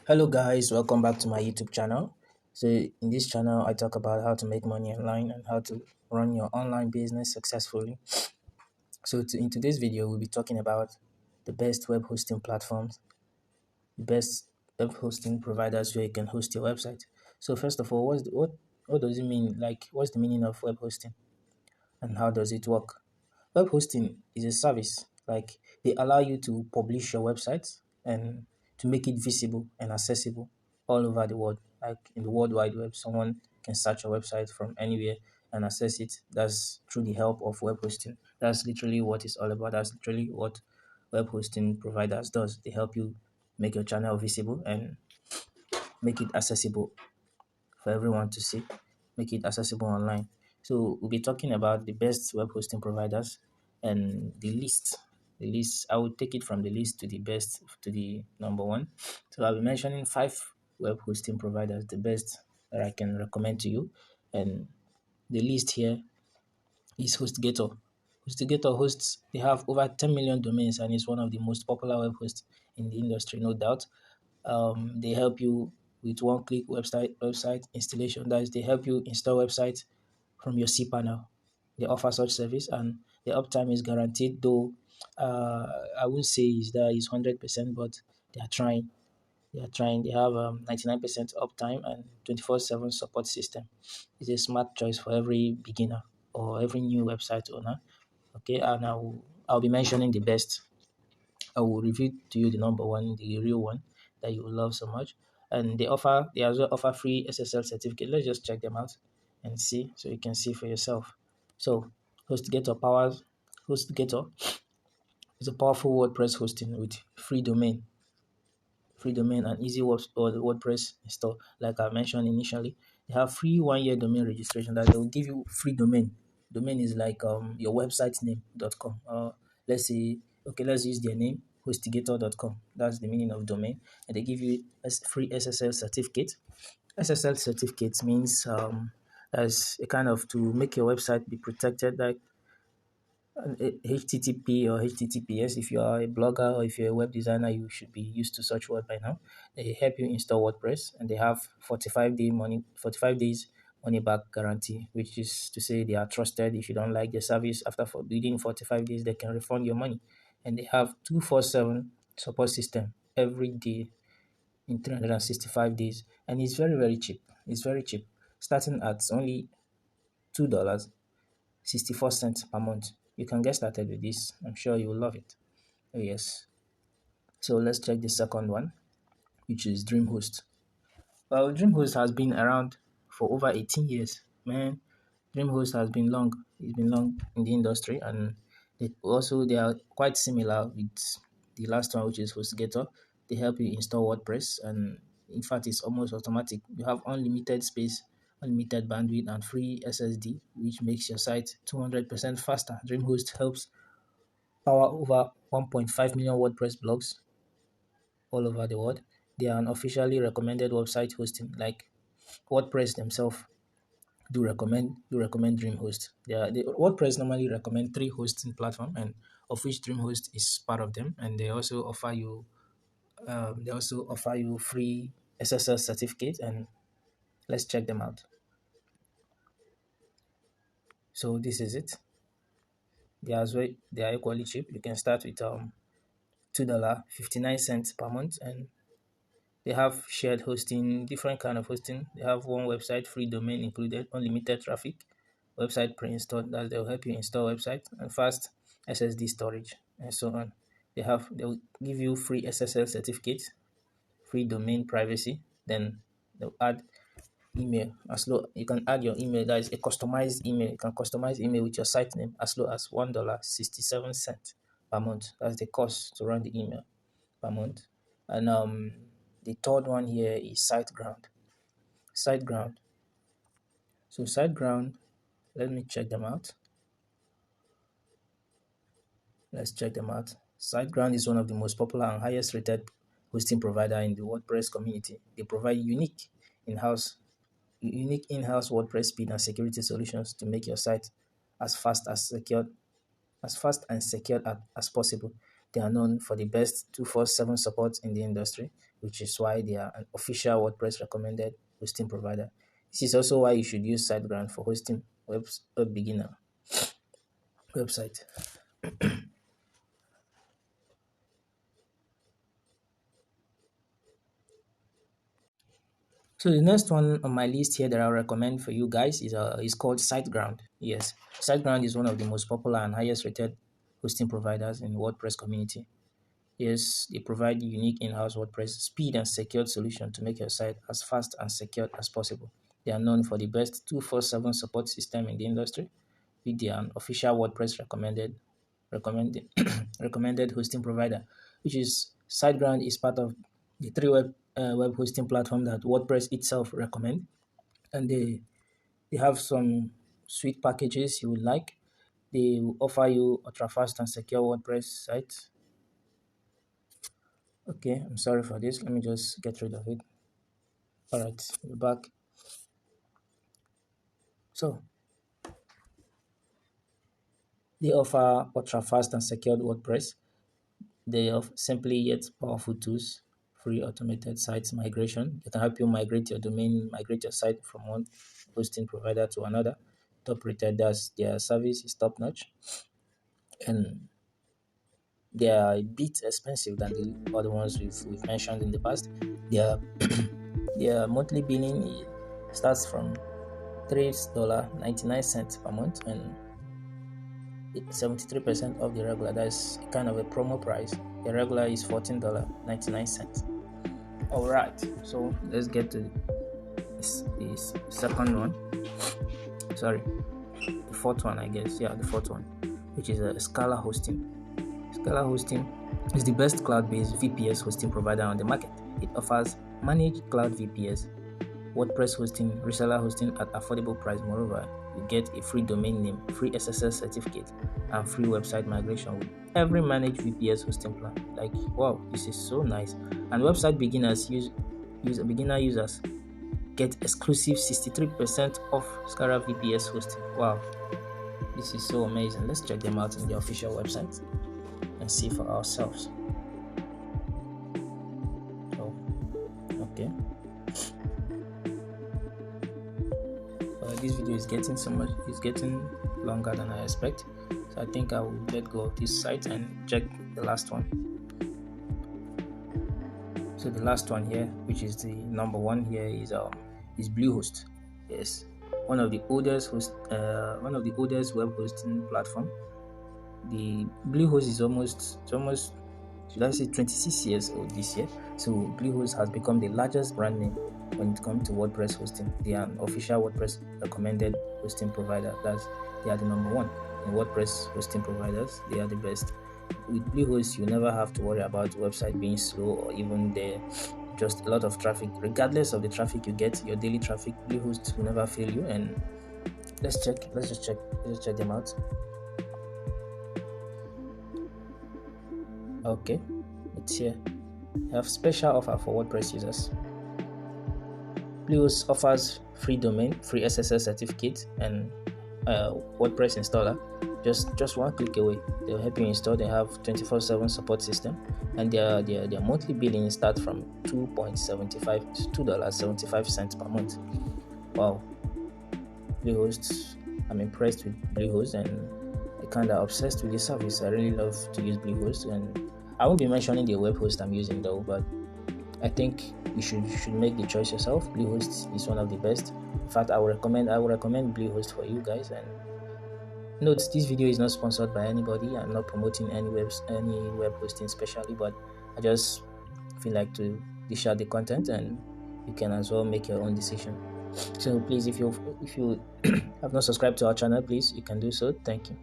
Hello guys, welcome back to my YouTube channel. So in this channel I talk about how to make money online and how to run your online business successfully. In today's video we'll be talking about the best web hosting platforms, the best web hosting providers where you can host your website. So first of all, what does it mean? Like what's the meaning of web hosting and how does it work? Web hosting is a service, like they allow you to publish your website and to make it visible and accessible all over the world. Like in the World Wide Web, someone can search your website from anywhere and access it. That's through the help of web hosting. That's literally what it's all about. That's literally what web hosting providers does. They help you make your channel visible and make it accessible for everyone to see, make it accessible online. So we'll be talking about the best web hosting providers and the list. The list, I will take it from the list to the best to the number one. So I'll be mentioning five web hosting providers, the best that I can recommend to you. And the list here is HostGator. HostGator hosts, they have over 10 million domains and is one of the most popular web hosts in the industry, no doubt. They help you with one-click website installation. That is, they help you install websites from your cPanel. They offer such service, and the uptime is guaranteed. Though I won't say is that is 100%, but they are trying. They are trying. They have 99% uptime and 24/7 support system. It's a smart choice for every beginner or every new website owner. Okay, and I'll be mentioning the best. I will review to you the number one, the real one that you will love so much. And they also offer free SSL certificate. Let's just check them out and see so you can see for yourself. So HostGator is a powerful WordPress hosting with free domain and easy WordPress install. Like I mentioned initially, they have free 1 year domain registration that they will give you free domain. Domain is like your website name.com. Let's say, okay, let's use their name, hostigator.com. That's the meaning of domain. And they give you a free SSL certificate. SSL certificate means as a kind of to make your website be protected, like HTTP or HTTPS. If you are a blogger or if you're a web designer, you should be used to such word by now. They help you install WordPress, and they have 45 days money back guarantee, which is to say they are trusted. If you don't like the service within 45 days, they can refund your money. And they have 247 support system every day in 365 days, and it's very very cheap. It's very cheap, starting at only $2.64 per month. You can get started with this. I'm sure you will love it. Oh, yes. So let's check the second one, which is DreamHost. Well, DreamHost has been around for over 18 years. Man, DreamHost has been long. It's been long in the industry, and they are quite similar with the last one, which is HostGator. They help you install WordPress, and in fact, it's almost automatic. You have unlimited space, unlimited bandwidth, and free SSD, which makes your site 200% faster. DreamHost helps power over 1.5 million WordPress blogs all over the world. They are an officially recommended website hosting, like WordPress themselves do recommend DreamHost. WordPress normally recommend three hosting platform, and of which DreamHost is part of them. And they also offer you free SSL certificate, and let's check them out. So this is it. They are equally cheap. You can start with $2.59 per month, and they have shared hosting, different kind of hosting. They have one website, free domain included, unlimited traffic, website pre-installed, that they'll help you install website, and fast SSD storage, and so on. They'll give you free SSL certificate, free domain privacy, then they'll add email. As low you can add your email, that is a customized email. You can customize email with your site name as low as $1.67 per month. That's the cost to run the email per month. And the third one here is SiteGround. SiteGround. So SiteGround, let me check them out. Let's check them out. SiteGround is one of the most popular and highest rated hosting provider in the WordPress community. They provide in-house WordPress speed and security solutions to make your site as fast and secured as possible. They are known for the best 24/7 support in the industry, which is why they are an official WordPress recommended hosting provider. This is also why you should use SiteGround for hosting web beginner website. So the next one on my list here that I'll recommend for you guys is called SiteGround. Yes, SiteGround is one of the most popular and highest rated hosting providers in the WordPress community. Yes, they provide unique in-house WordPress speed and secured solution to make your site as fast and secured as possible. They are known for the best 24/7 support system in the industry, with their official WordPress recommended recommended hosting provider, which is SiteGround is part of the three web hosting platform that WordPress itself recommend, and they have some sweet packages you would like. They will offer you ultra fast and secure WordPress sites. Okay, I'm sorry for this. Let me just get rid of it. All right, we're back. So they offer ultra fast and secured WordPress. They have simply yet powerful tools, free automated sites migration. They can help you migrate your domain, migrate your site from one hosting provider to another. Top rated, as their service is top notch, and they are a bit expensive than the other ones we've mentioned in the past. Their their monthly billing starts from $3.99 per month, and 73% of the regular. That's kind of a promo price. The regular is $14.99. All right, so let's get to this second one. Sorry, the fourth one, I guess. Yeah, the fourth one, which is a Scala Hosting. Scala Hosting is the best cloud-based VPS hosting provider on the market. It offers managed cloud VPS, WordPress hosting, reseller hosting at affordable price. Moreover, you get a free domain name, free SSL certificate, and free website migration with every managed VPS hosting plan. Like, wow, this is so nice. And website beginners beginner users get exclusive 63% off Scala VPS hosting. Wow, this is so amazing. Let's check them out in the official website and see for ourselves. So, okay. This video is getting longer than I expect, so I think I will let go of this site and check the last one. So the last one here, which is the number one here, is Bluehost. Yes, one of the oldest web hosting platform. The Bluehost is almost should I say 26 years old this year. So Bluehost has become the largest brand name when it comes to WordPress hosting. They are an official WordPress recommended hosting provider. They are the number one in WordPress hosting providers. They are the best. With Bluehost, you never have to worry about the website being slow or even there just a lot of traffic. Regardless of the traffic you get, your daily traffic, Bluehost will never fail you. And let's check them out. Okay, it's here. I have special offer for WordPress users. Bluehost offers free domain, free SSL certificate, and WordPress installer. Just one click away. They'll help you install. They have 24/7 support system, and their monthly billing starts from $2.75 per month. Wow, Bluehost. I'm impressed with Bluehost, and I'm kind of obsessed with the service. I really love to use Bluehost, and I won't be mentioning the web host I'm using though, but I think you should make the choice yourself. Bluehost is one of the best. In fact, I will recommend Bluehost for you guys. And note, this video is not sponsored by anybody. I'm not promoting any web hosting specially, but I just feel like to dish out the content, and you can as well make your own decision. So please, if you have not subscribed to our channel, please you can do so. Thank you.